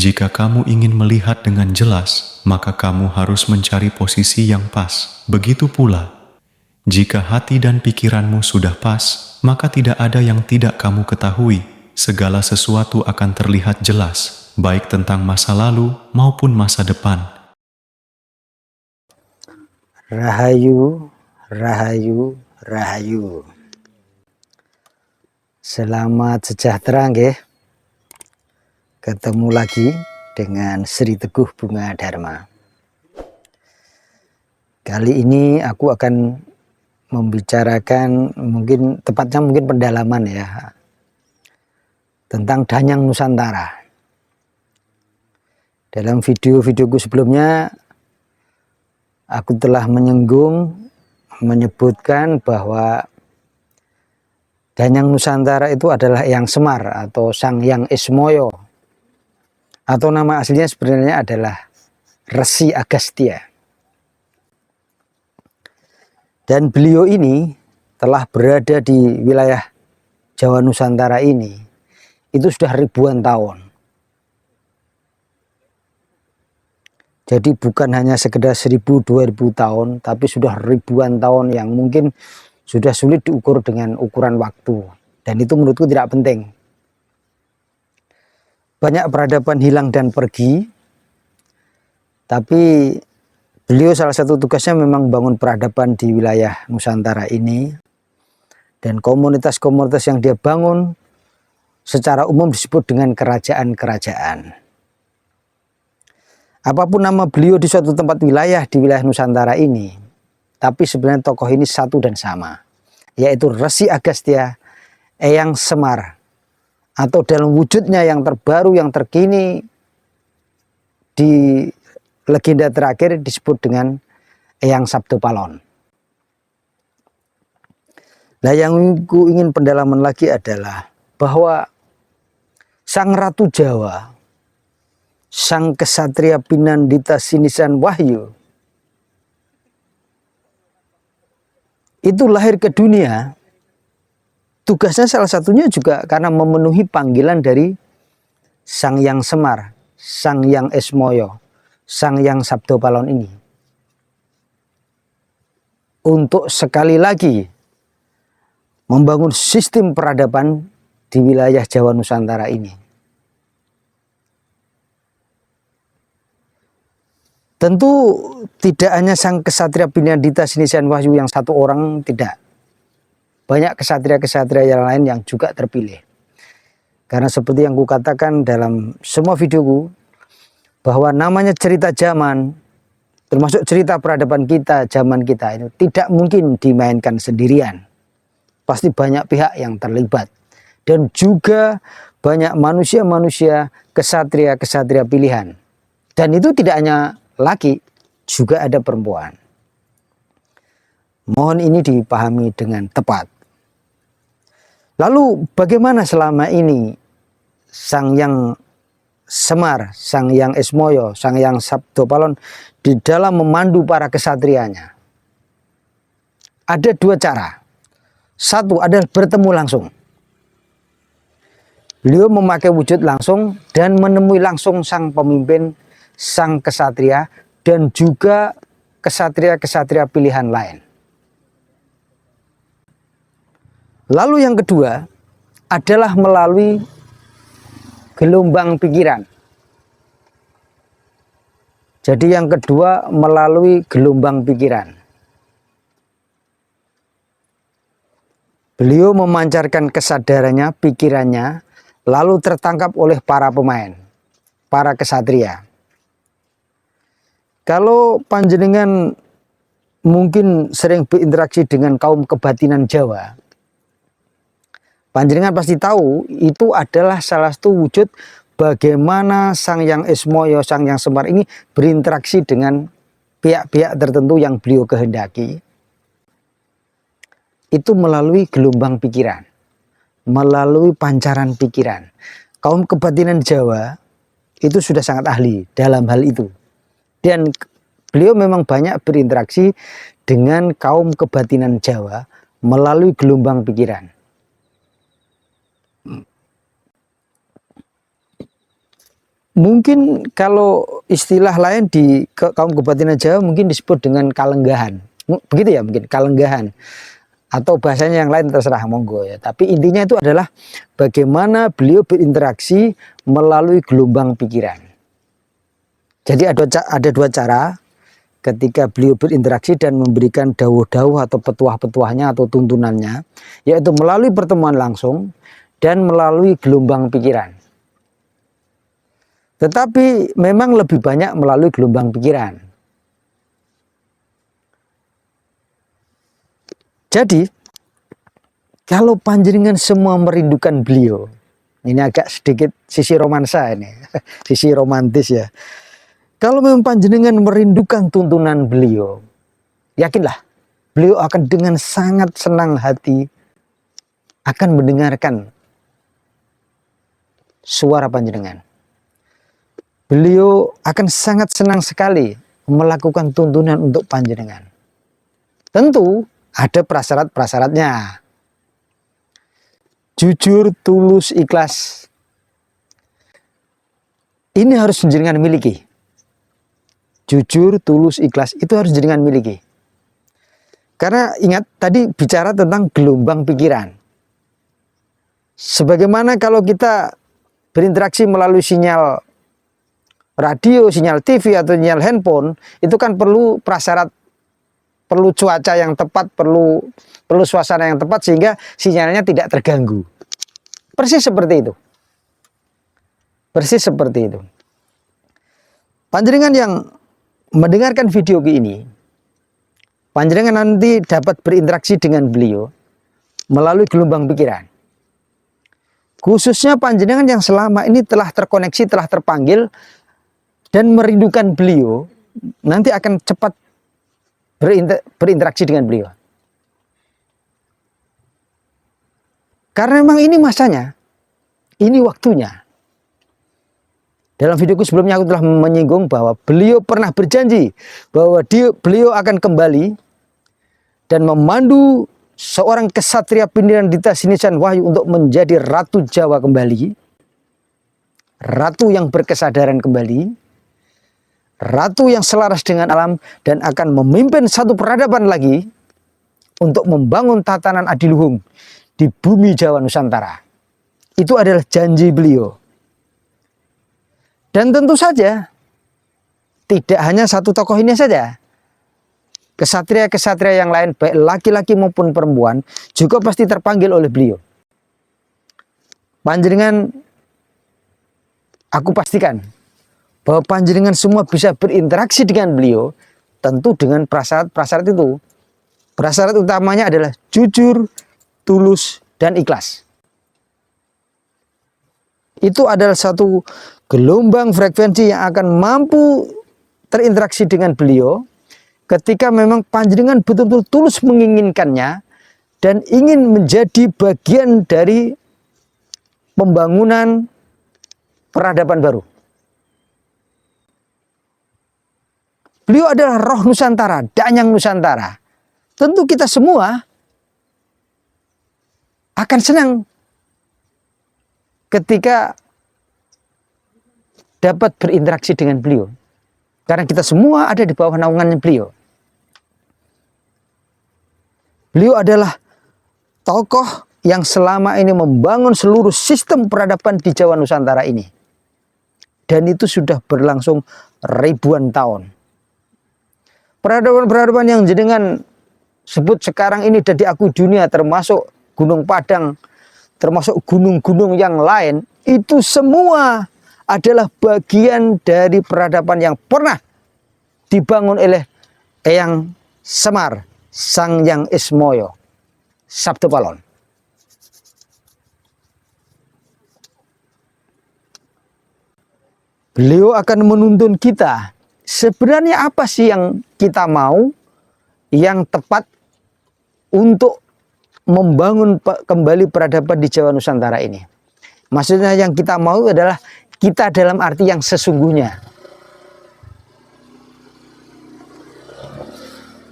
Jika kamu ingin melihat dengan jelas, maka kamu harus mencari posisi yang pas. Begitu pula, jika hati dan pikiranmu sudah pas, maka tidak ada yang tidak kamu ketahui. Segala sesuatu akan terlihat jelas, baik tentang masa lalu maupun masa depan. Rahayu, rahayu, rahayu. Selamat sejahtera nggih. Ketemu lagi dengan Sri Teguh Bunga Dharma. Kali ini aku akan membicarakan tepatnya pendalaman ya tentang Danyang Nusantara. Dalam video-videoku sebelumnya aku telah menyebutkan bahwa Danyang Nusantara itu adalah Eyang Semar atau Sang Hyang Ismoyo, atau nama aslinya sebenarnya adalah Resi Agastya. Dan beliau ini telah berada di wilayah Jawa Nusantara ini itu sudah ribuan tahun. Jadi bukan hanya sekedar 1000-2000 tahun, tapi sudah ribuan tahun yang mungkin sudah sulit diukur dengan ukuran waktu. Dan itu menurutku tidak penting. Banyak peradaban hilang dan pergi, tapi beliau salah satu tugasnya memang bangun peradaban di wilayah Nusantara ini. Dan komunitas-komunitas yang dia bangun secara umum disebut dengan kerajaan-kerajaan. Apapun nama beliau di suatu tempat wilayah di wilayah Nusantara ini, tapi sebenarnya tokoh ini satu dan sama, yaitu Resi Agastya, Eyang Semar, atau dalam wujudnya yang terbaru, yang terkini di legenda terakhir disebut dengan Eyang Sabdopalon. Nah, yang aku ingin pendalaman lagi adalah bahwa Sang Ratu Jawa, Sang Kesatria Pinandita Sinisan Wahyu, itu lahir ke dunia. Tugasnya salah satunya juga karena memenuhi panggilan dari Sang Hyang Semar, Sang Hyang Ismoyo, Sang Hyang Sabdopalon ini. Untuk sekali lagi membangun sistem peradaban di wilayah Jawa Nusantara ini. Tentu tidak hanya Sang Kesatria Pinandita Sinisan Wahyu yang satu orang, tidak. Banyak kesatria-kesatria yang lain yang juga terpilih. Karena seperti yang kukatakan dalam semua videoku, bahwa namanya cerita zaman, termasuk cerita peradaban kita, zaman kita itu tidak mungkin dimainkan sendirian. Pasti banyak pihak yang terlibat. Dan juga banyak manusia-manusia, kesatria-kesatria pilihan. Dan itu tidak hanya laki, juga ada perempuan. Mohon ini dipahami dengan tepat. Lalu bagaimana selama ini Sang Hyang Semar, Sang Hyang Ismoyo, Sang Hyang Sabdopalon di dalam memandu para kesatrianya? Ada dua cara. Satu adalah bertemu langsung. Beliau memakai wujud langsung dan menemui langsung sang pemimpin, sang kesatria, dan juga kesatria-kesatria pilihan lain. Lalu yang kedua adalah melalui gelombang pikiran. Jadi yang kedua melalui gelombang pikiran. Beliau memancarkan kesadarannya, pikirannya, lalu tertangkap oleh para pemain, para kesatria. Kalau panjenengan mungkin sering berinteraksi dengan kaum kebatinan Jawa, panjenengan pasti tahu itu adalah salah satu wujud bagaimana Sang Hyang Ismoyo, Sang Hyang Semar ini berinteraksi dengan pihak-pihak tertentu yang beliau kehendaki. Itu melalui gelombang pikiran, melalui pancaran pikiran. Kaum kebatinan Jawa itu sudah sangat ahli dalam hal itu. Dan beliau memang banyak berinteraksi dengan kaum kebatinan Jawa melalui gelombang pikiran. mungkin kalau istilah lain di kaum kebatinan Jawa mungkin disebut dengan kalenggahan. Begitu ya, mungkin kalenggahan. Atau bahasanya yang lain terserah, monggo ya. Tapi intinya itu adalah bagaimana beliau berinteraksi melalui gelombang pikiran. Jadi ada dua cara ketika beliau berinteraksi dan memberikan dawuh-dawuh atau petuah-petuahnya atau tuntunannya, yaitu melalui pertemuan langsung dan melalui gelombang pikiran. Tetapi memang lebih banyak melalui gelombang pikiran. Jadi, kalau panjenengan semua merindukan beliau, ini agak sedikit sisi romansa ini, sisi romantis ya. Kalau memang panjenengan merindukan tuntunan beliau, yakinlah, beliau akan dengan sangat senang hati akan mendengarkan suara panjenengan. Beliau akan sangat senang sekali melakukan tuntunan untuk panjenengan. Tentu ada prasyarat-prasyaratnya. Jujur, tulus, ikhlas. Ini harus jenengan miliki. Jujur, tulus, ikhlas itu harus jenengan miliki. Karena ingat tadi bicara tentang gelombang pikiran. Sebagaimana kalau kita berinteraksi melalui sinyal radio, sinyal TV atau sinyal handphone, itu kan perlu prasyarat, perlu cuaca yang tepat, perlu suasana yang tepat sehingga sinyalnya tidak terganggu. Persis seperti itu. Persis seperti itu. Panjenengan yang mendengarkan video ini, panjenengan nanti dapat berinteraksi dengan beliau melalui gelombang pikiran. Khususnya panjenengan yang selama ini telah terkoneksi, telah terpanggil dan merindukan beliau, nanti akan cepat berinteraksi dengan beliau. Karena memang ini masanya, ini waktunya. Dalam videoku sebelumnya aku telah menyinggung bahwa beliau pernah berjanji bahwa beliau akan kembali dan memandu seorang kesatria pimpinan Dita Sinisan Wahyu untuk menjadi Ratu Jawa kembali. Ratu yang berkesadaran kembali. Ratu yang selaras dengan alam dan akan memimpin satu peradaban lagi untuk membangun tatanan adiluhung di bumi Jawa Nusantara. Itu adalah janji beliau. Dan tentu saja tidak hanya satu tokoh ini saja. Kesatria-kesatria yang lain baik laki-laki maupun perempuan juga pasti terpanggil oleh beliau. Panjenengan, aku pastikan bahwa panjenengan semua bisa berinteraksi dengan beliau tentu dengan prasyarat-prasyarat itu. Prasyarat utamanya adalah jujur, tulus, dan ikhlas. Itu adalah satu gelombang frekuensi yang akan mampu terinteraksi dengan beliau ketika memang panjenengan betul-betul tulus menginginkannya dan ingin menjadi bagian dari pembangunan peradaban baru. Beliau adalah roh Nusantara, danyang Nusantara. Tentu kita semua akan senang ketika dapat berinteraksi dengan beliau. Karena kita semua ada di bawah naungannya beliau. Beliau adalah tokoh yang selama ini membangun seluruh sistem peradaban di Jawa Nusantara ini. Dan itu sudah berlangsung ribuan tahun. Peradaban-peradaban yang jenengan sebut sekarang ini dan diakui dunia, termasuk Gunung Padang, termasuk gunung-gunung yang lain, itu semua adalah bagian dari peradaban yang pernah dibangun oleh Eyang Semar, Sang Hyang Ismoyo, Sabdo Palon. Beliau akan menuntun kita. Sebenarnya apa sih yang kita mau, yang tepat untuk membangun kembali peradaban di Jawa Nusantara ini. Maksudnya yang kita mau adalah kita dalam arti yang sesungguhnya.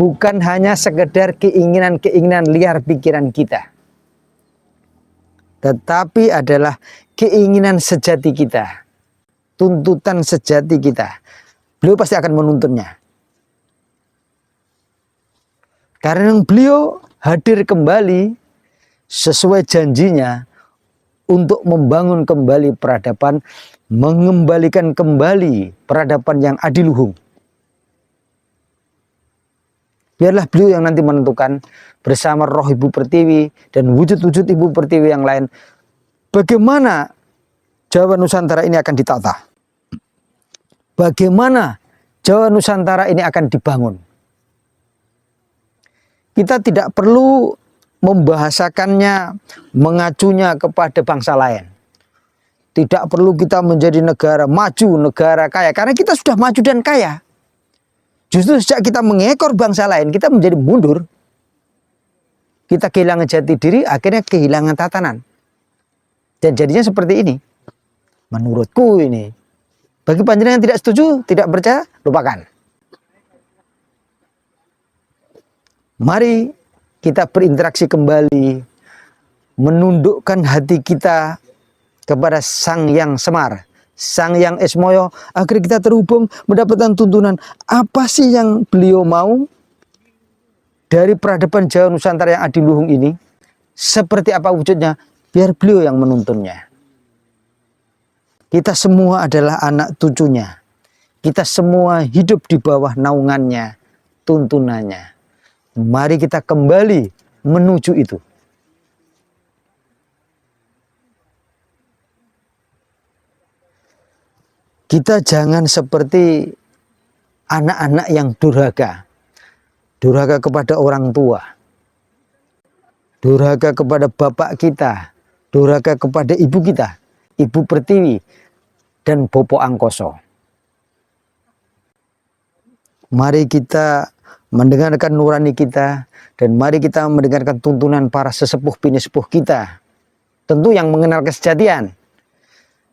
Bukan hanya sekedar keinginan-keinginan liar pikiran kita. Tetapi adalah keinginan sejati kita. tuntutan sejati kita. Beliau pasti akan menuntunnya. Karena beliau hadir kembali sesuai janjinya untuk membangun kembali peradaban, mengembalikan kembali peradaban yang adiluhung. Biarlah beliau yang nanti menentukan bersama roh Ibu Pertiwi dan wujud-wujud Ibu Pertiwi yang lain, bagaimana Jawa Nusantara ini akan ditata. Bagaimana Jawa Nusantara ini akan dibangun. Kita tidak perlu membahasakannya, mengacunya kepada bangsa lain. Tidak perlu kita menjadi negara maju, negara kaya. Karena kita sudah maju dan kaya. Justru sejak kita mengekor bangsa lain, kita menjadi mundur. Kita kehilangan jati diri, akhirnya kehilangan tatanan. Dan jadinya seperti ini. Menurutku ini. Bagi panjenengan yang tidak setuju, tidak percaya, lupakan. Mari kita berinteraksi kembali, menundukkan hati kita kepada Sang Yang Semar, Sang Yang Esmoyo, agar kita terhubung mendapatkan tuntunan apa sih yang beliau mau dari peradaban Jawa Nusantara yang adiluhung ini, seperti apa wujudnya, biar beliau yang menuntunnya. Kita semua adalah anak cucunya, kita semua hidup di bawah naungannya, tuntunannya. Mari kita kembali menuju itu. Kita jangan seperti anak-anak yang durhaka. Durhaka kepada orang tua. Durhaka kepada bapak kita. Durhaka kepada ibu kita. Ibu Pertiwi dan Bopo Angkoso. Mari kita mendengarkan nurani kita, dan mari kita mendengarkan tuntunan para sesepuh bini sepuh kita, tentu yang mengenal kesejatian.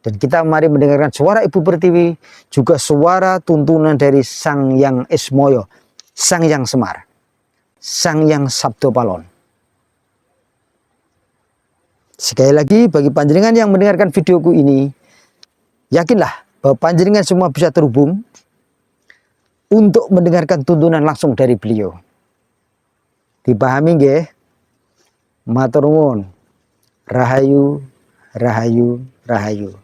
Dan kita mari mendengarkan suara Ibu Pertiwi, juga suara tuntunan dari Sang Yang Esmoyo, Sang Yang Semar, Sang Yang Sabdo Palon. Sekali lagi, bagi panjenengan yang mendengarkan videoku ini, yakinlah bahwa panjenengan semua bisa terhubung untuk mendengarkan tuntunan langsung dari beliau. Dipahami nggih? Matur nuwun. Rahayu, rahayu, rahayu.